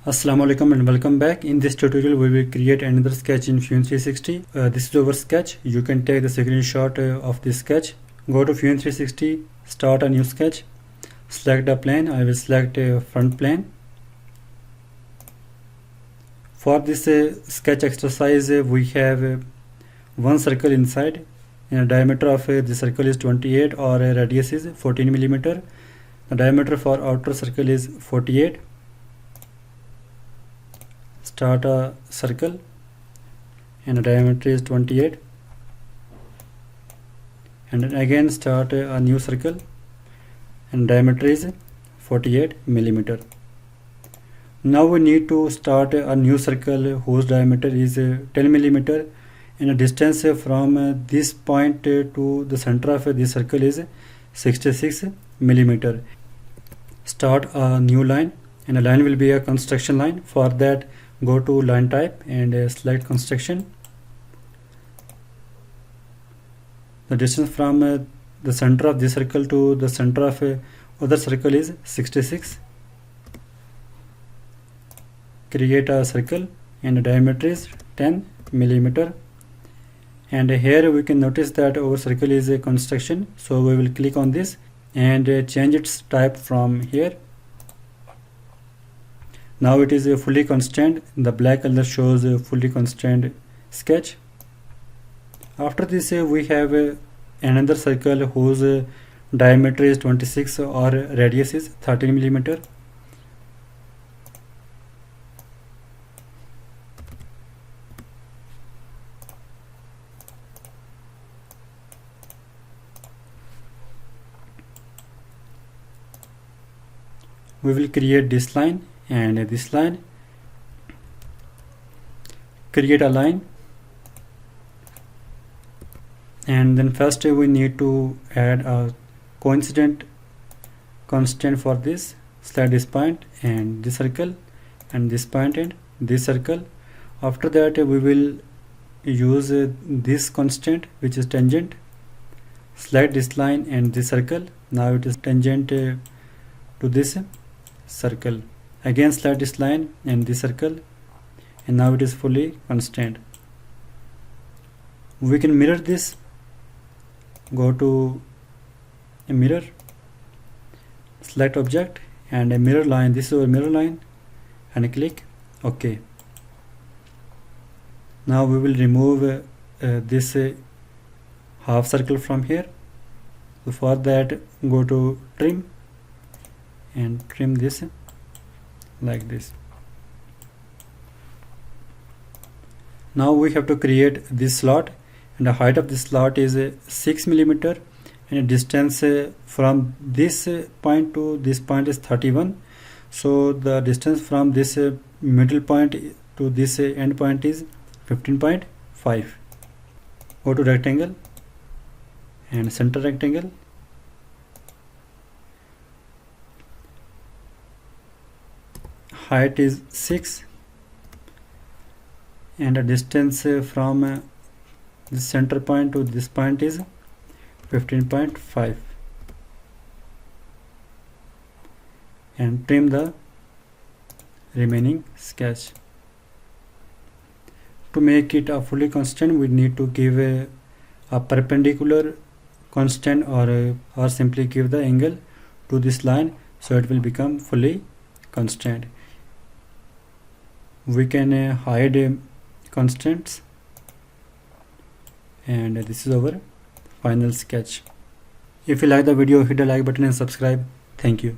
Assalamu alaikum and welcome back. In this tutorial we will create another sketch in Fusion360. This is our sketch. You can take the screenshot of this sketch. Go to Fusion360, start a new sketch, select a plane. I will select a front plane. For this sketch exercise we have one circle inside, and the diameter of the circle is 28 or radius is 14 millimeter. The diameter for outer circle is 48. Start a circle and the diameter is 28, and then again start a new circle and diameter is 48 millimeter. Now we need to start a new circle whose diameter is 10 millimeter, and the distance from this point to the center of this circle is 66 millimeter. Start a new line, and the line will be a construction line. For that, go to line type and select construction. The distance from the center of this circle to the center of other circle is 66. Create a circle and the diameter is 10 millimeter. And here we can notice that our circle is a construction, so we will click on this and change its type from here. Now it is a fully constrained. The black color shows a fully constrained sketch. After this we have another circle whose diameter is 26 or radius is 13 millimeter. We will create this line and this line. Create a line, and then first we need to add a coincident constant for this. Select this point and this circle and this point and this circle. After that we will use this constant which is tangent. Select this line and this circle. Now it is tangent to this circle. Again select this line and this circle, and now it is fully constrained. We can mirror this. Go to a mirror, select object and a mirror line. This is our mirror line, and click OK. Now we will remove this half circle from here. So for that, go to trim and trim this like this. Now we have to create this slot, and the height of this slot is 6 millimeter, and the distance from this point to this point is 31. So the distance from this middle point to this end point is 15.5. Go to rectangle and center rectangle. Height is 6, and the distance from this center point to this point is 15.5, and trim the remaining sketch. To make it a fully constant, we need to give a perpendicular constant, or simply give the angle to this line, so it will become fully constant. We can hide constants, and this is our final sketch. If you like the video, hit the like button and subscribe. Thank you.